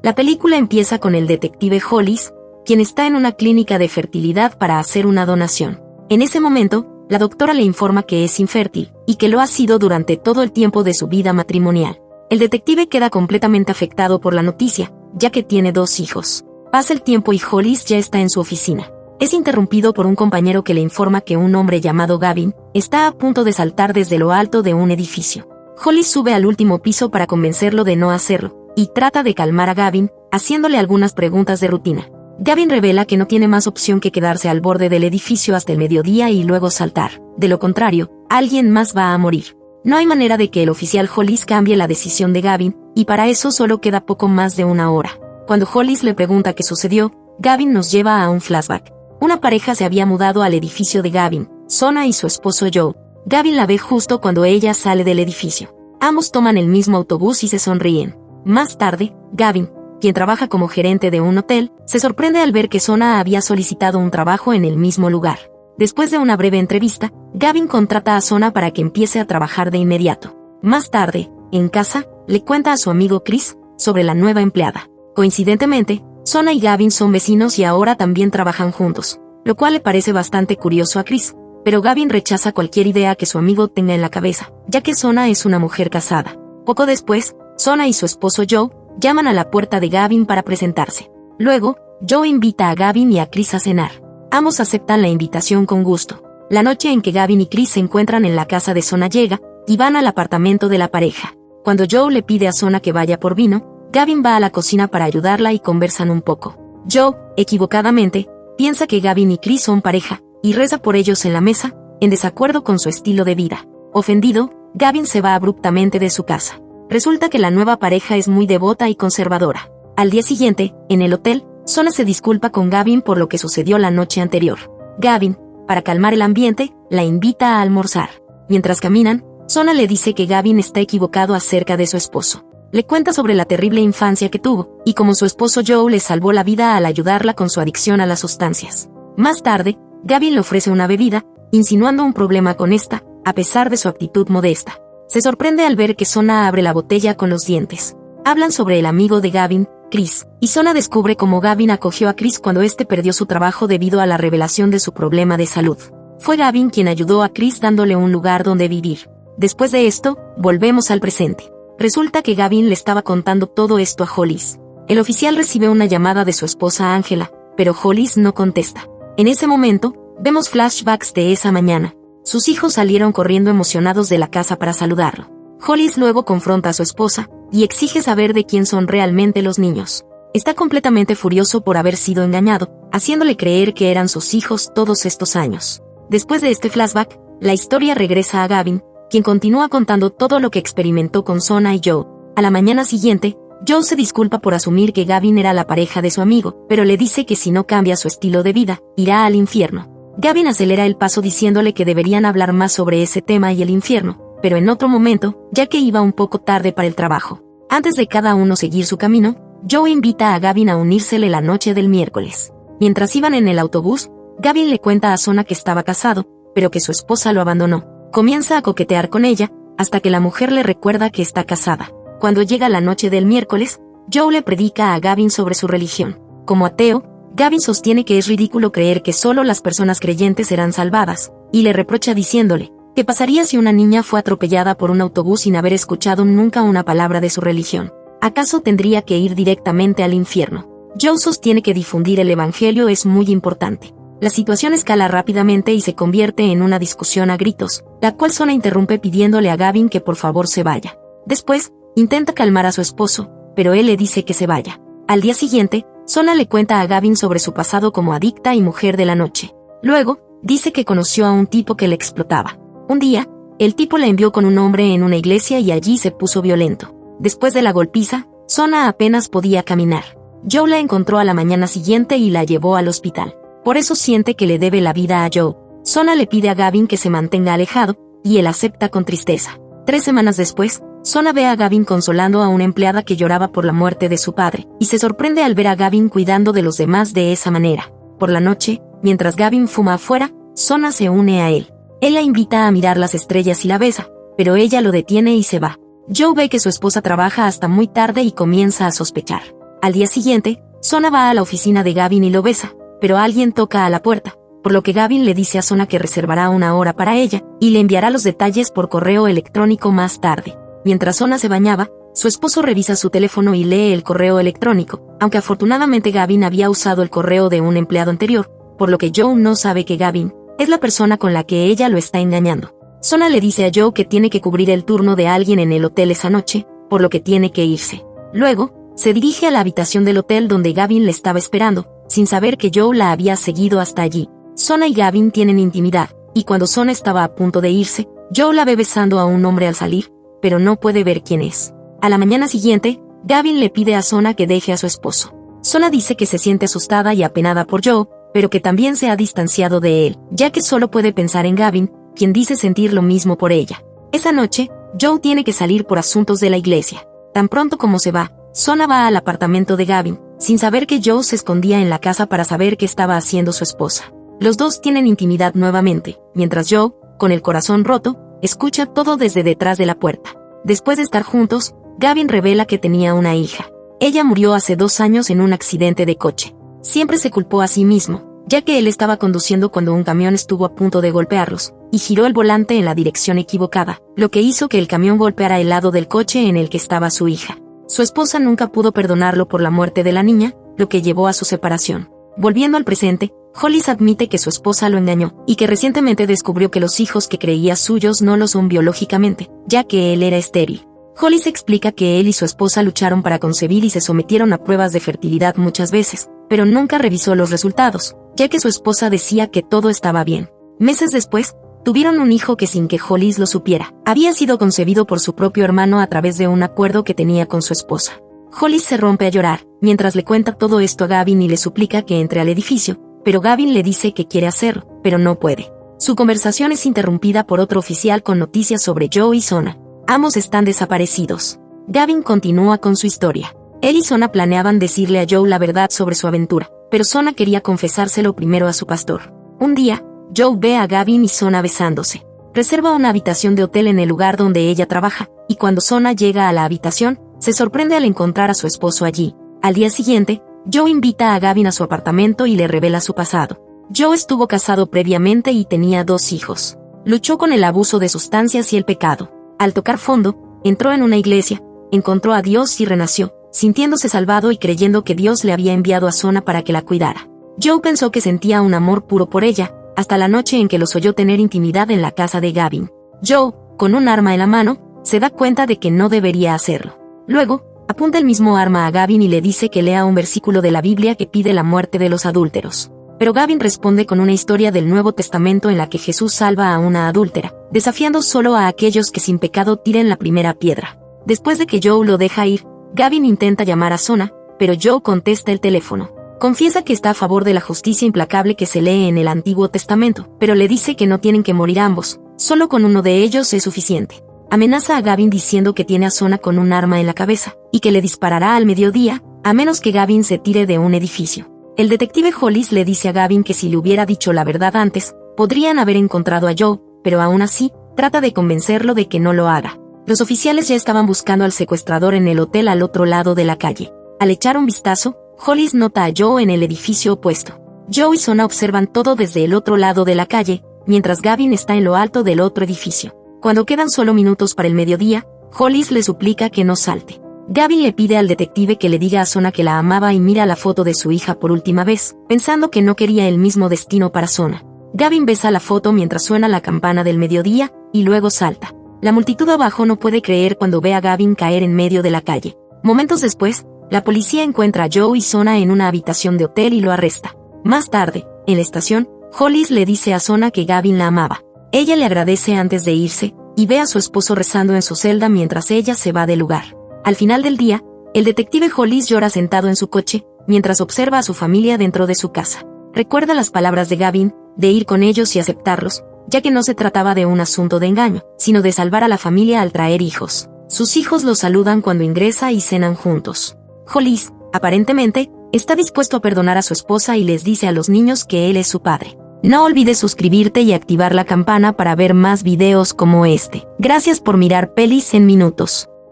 La película empieza con el detective Hollis, quien está en una clínica de fertilidad para hacer una donación. En ese momento, la doctora le informa que es infértil, y que lo ha sido durante todo el tiempo de su vida matrimonial. El detective queda completamente afectado por la noticia, ya que tiene 2 hijos. Pasa el tiempo y Hollis ya está en su oficina. Es interrumpido por un compañero que le informa que un hombre llamado Gavin está a punto de saltar desde lo alto de un edificio. Hollis sube al último piso para convencerlo de no hacerlo, y trata de calmar a Gavin, haciéndole algunas preguntas de rutina. Gavin revela que no tiene más opción que quedarse al borde del edificio hasta el mediodía y luego saltar. De lo contrario, alguien más va a morir. No hay manera de que el oficial Hollis cambie la decisión de Gavin, y para eso solo queda poco más de 1 hora. Cuando Hollis le pregunta qué sucedió, Gavin nos lleva a un flashback. Una pareja se había mudado al edificio de Gavin, Sona y su esposo Joe. Gavin la ve justo cuando ella sale del edificio. Ambos toman el mismo autobús y se sonríen. Más tarde, Gavin, quien trabaja como gerente de un hotel, se sorprende al ver que Sona había solicitado un trabajo en el mismo lugar. Después de una breve entrevista, Gavin contrata a Sona para que empiece a trabajar de inmediato. Más tarde, en casa, le cuenta a su amigo Chris sobre la nueva empleada. Coincidentemente, Sona y Gavin son vecinos y ahora también trabajan juntos, lo cual le parece bastante curioso a Chris, pero Gavin rechaza cualquier idea que su amigo tenga en la cabeza, ya que Sona es una mujer casada. Poco después, Sona y su esposo Joe llaman a la puerta de Gavin para presentarse. Luego, Joe invita a Gavin y a Chris a cenar. Ambos aceptan la invitación con gusto. La noche en que Gavin y Chris se encuentran en la casa de Sona llega, y van al apartamento de la pareja. Cuando Joe le pide a Sona que vaya por vino, Gavin va a la cocina para ayudarla y conversan un poco. Joe, equivocadamente, piensa que Gavin y Chris son pareja, y reza por ellos en la mesa, en desacuerdo con su estilo de vida. Ofendido, Gavin se va abruptamente de su casa. Resulta que la nueva pareja es muy devota y conservadora. Al día siguiente, en el hotel, Sona se disculpa con Gavin por lo que sucedió la noche anterior. Gavin, para calmar el ambiente, la invita a almorzar. Mientras caminan, Sona le dice que Gavin está equivocado acerca de su esposo. Le cuenta sobre la terrible infancia que tuvo, y cómo su esposo Joe le salvó la vida al ayudarla con su adicción a las sustancias. Más tarde, Gavin le ofrece una bebida, insinuando un problema con esta, a pesar de su actitud modesta. Se sorprende al ver que Sona abre la botella con los dientes. Hablan sobre el amigo de Gavin, Chris, y Sona descubre cómo Gavin acogió a Chris cuando éste perdió su trabajo debido a la revelación de su problema de salud. Fue Gavin quien ayudó a Chris dándole un lugar donde vivir. Después de esto, volvemos al presente. Resulta que Gavin le estaba contando todo esto a Hollis. El oficial recibe una llamada de su esposa Angela, pero Hollis no contesta. En ese momento, vemos flashbacks de esa mañana. Sus hijos salieron corriendo emocionados de la casa para saludarlo. Hollis luego confronta a su esposa, y exige saber de quién son realmente los niños. Está completamente furioso por haber sido engañado, haciéndole creer que eran sus hijos todos estos años. Después de este flashback, la historia regresa a Gavin, quien continúa contando todo lo que experimentó con Sona y Joe. A la mañana siguiente, Joe se disculpa por asumir que Gavin era la pareja de su amigo, pero le dice que si no cambia su estilo de vida, irá al infierno. Gavin acelera el paso diciéndole que deberían hablar más sobre ese tema y el infierno, pero en otro momento, ya que iba un poco tarde para el trabajo. Antes de cada uno seguir su camino, Joe invita a Gavin a unírsele la noche del miércoles. Mientras iban en el autobús, Gavin le cuenta a Sona que estaba casado, pero que su esposa lo abandonó. Comienza a coquetear con ella, hasta que la mujer le recuerda que está casada. Cuando llega la noche del miércoles, Joe le predica a Gavin sobre su religión. Como ateo, Gavin sostiene que es ridículo creer que solo las personas creyentes serán salvadas, y le reprocha diciéndole, ¿qué pasaría si una niña fue atropellada por un autobús sin haber escuchado nunca una palabra de su religión? ¿Acaso tendría que ir directamente al infierno? Joe sostiene que difundir el evangelio es muy importante. La situación escala rápidamente y se convierte en una discusión a gritos, la cual Sona interrumpe pidiéndole a Gavin que por favor se vaya. Después, intenta calmar a su esposo, pero él le dice que se vaya. Al día siguiente, Sona le cuenta a Gavin sobre su pasado como adicta y mujer de la noche. Luego, dice que conoció a un tipo que le explotaba. Un día, el tipo la envió con un hombre en una iglesia y allí se puso violento. Después de la golpiza, Sona apenas podía caminar. Joe la encontró a la mañana siguiente y la llevó al hospital. Por eso siente que le debe la vida a Joe. Sona le pide a Gavin que se mantenga alejado, y él acepta con tristeza. 3 semanas después, Sona ve a Gavin consolando a una empleada que lloraba por la muerte de su padre, y se sorprende al ver a Gavin cuidando de los demás de esa manera. Por la noche, mientras Gavin fuma afuera, Sona se une a él. Él la invita a mirar las estrellas y la besa, pero ella lo detiene y se va. Joe ve que su esposa trabaja hasta muy tarde y comienza a sospechar. Al día siguiente, Sona va a la oficina de Gavin y lo besa, pero alguien toca a la puerta, por lo que Gavin le dice a Sona que reservará una hora para ella, y le enviará los detalles por correo electrónico más tarde. Mientras Sona se bañaba, su esposo revisa su teléfono y lee el correo electrónico, aunque afortunadamente Gavin había usado el correo de un empleado anterior, por lo que Joe no sabe que Gavin es la persona con la que ella lo está engañando. Sona le dice a Joe que tiene que cubrir el turno de alguien en el hotel esa noche, por lo que tiene que irse. Luego, se dirige a la habitación del hotel donde Gavin le estaba esperando, sin saber que Joe la había seguido hasta allí. Sona y Gavin tienen intimidad, y cuando Sona estaba a punto de irse, Joe la ve besando a un hombre al salir, pero no puede ver quién es. A la mañana siguiente, Gavin le pide a Sona que deje a su esposo. Sona dice que se siente asustada y apenada por Joe, pero que también se ha distanciado de él, ya que solo puede pensar en Gavin, quien dice sentir lo mismo por ella. Esa noche, Joe tiene que salir por asuntos de la iglesia. Tan pronto como se va, Sona va al apartamento de Gavin, sin saber que Joe se escondía en la casa para saber qué estaba haciendo su esposa. Los dos tienen intimidad nuevamente, mientras Joe, con el corazón roto, escucha todo desde detrás de la puerta. Después de estar juntos, Gavin revela que tenía una hija. Ella murió hace 2 años en un accidente de coche. Siempre se culpó a sí mismo, ya que él estaba conduciendo cuando un camión estuvo a punto de golpearlos, y giró el volante en la dirección equivocada, lo que hizo que el camión golpeara el lado del coche en el que estaba su hija. Su esposa nunca pudo perdonarlo por la muerte de la niña, lo que llevó a su separación. Volviendo al presente, Hollis admite que su esposa lo engañó, y que recientemente descubrió que los hijos que creía suyos no lo son biológicamente, ya que él era estéril. Hollis explica que él y su esposa lucharon para concebir y se sometieron a pruebas de fertilidad muchas veces, pero nunca revisó los resultados, ya que su esposa decía que todo estaba bien. Meses después, tuvieron un hijo que sin que Hollis lo supiera, había sido concebido por su propio hermano a través de un acuerdo que tenía con su esposa. Hollis se rompe a llorar, mientras le cuenta todo esto a Gavin y le suplica que entre al edificio, pero Gavin le dice que quiere hacerlo, pero no puede. Su conversación es interrumpida por otro oficial con noticias sobre Joe y Sona. Ambos están desaparecidos. Gavin continúa con su historia. Él y Sona planeaban decirle a Joe la verdad sobre su aventura, pero Sona quería confesárselo primero a su pastor. Un día, Joe ve a Gavin y Sona besándose. Reserva una habitación de hotel en el lugar donde ella trabaja, y cuando Sona llega a la habitación, se sorprende al encontrar a su esposo allí. Al día siguiente, Joe invita a Gavin a su apartamento y le revela su pasado. Joe estuvo casado previamente y tenía 2 hijos. Luchó con el abuso de sustancias y el pecado. Al tocar fondo, entró en una iglesia, encontró a Dios y renació, sintiéndose salvado y creyendo que Dios le había enviado a Sona para que la cuidara. Joe pensó que sentía un amor puro por ella, hasta la noche en que los oyó tener intimidad en la casa de Gavin. Joe, con un arma en la mano, se da cuenta de que no debería hacerlo. Luego, apunta el mismo arma a Gavin y le dice que lea un versículo de la Biblia que pide la muerte de los adúlteros. Pero Gavin responde con una historia del Nuevo Testamento en la que Jesús salva a una adúltera, desafiando solo a aquellos que sin pecado tiren la primera piedra. Después de que Joe lo deja ir, Gavin intenta llamar a Sona, pero Joe contesta el teléfono. Confiesa que está a favor de la justicia implacable que se lee en el Antiguo Testamento, pero le dice que no tienen que morir ambos, solo con uno de ellos es suficiente. Amenaza a Gavin diciendo que tiene a Sona con un arma en la cabeza, y que le disparará al mediodía, a menos que Gavin se tire de un edificio. El detective Hollis le dice a Gavin que si le hubiera dicho la verdad antes, podrían haber encontrado a Joe, pero aún así, trata de convencerlo de que no lo haga. Los oficiales ya estaban buscando al secuestrador en el hotel al otro lado de la calle. Al echar un vistazo, Hollis nota a Joe en el edificio opuesto. Joe y Sona observan todo desde el otro lado de la calle, mientras Gavin está en lo alto del otro edificio. Cuando quedan solo minutos para el mediodía, Hollis le suplica que no salte. Gavin le pide al detective que le diga a Sona que la amaba y mira la foto de su hija por última vez, pensando que no quería el mismo destino para Sona. Gavin besa la foto mientras suena la campana del mediodía, y luego salta. La multitud abajo no puede creer cuando ve a Gavin caer en medio de la calle. Momentos después, la policía encuentra a Joe y Sona en una habitación de hotel y lo arresta. Más tarde, en la estación, Hollis le dice a Sona que Gavin la amaba. Ella le agradece antes de irse, y ve a su esposo rezando en su celda mientras ella se va del lugar. Al final del día, el detective Hollis llora sentado en su coche, mientras observa a su familia dentro de su casa. Recuerda las palabras de Gavin, de ir con ellos y aceptarlos, ya que no se trataba de un asunto de engaño, sino de salvar a la familia al traer hijos. Sus hijos lo saludan cuando ingresa y cenan juntos. Hollis, aparentemente, está dispuesto a perdonar a su esposa y les dice a los niños que él es su padre. No olvides suscribirte y activar la campana para ver más videos como este. Gracias por mirar Pelis en Minutos.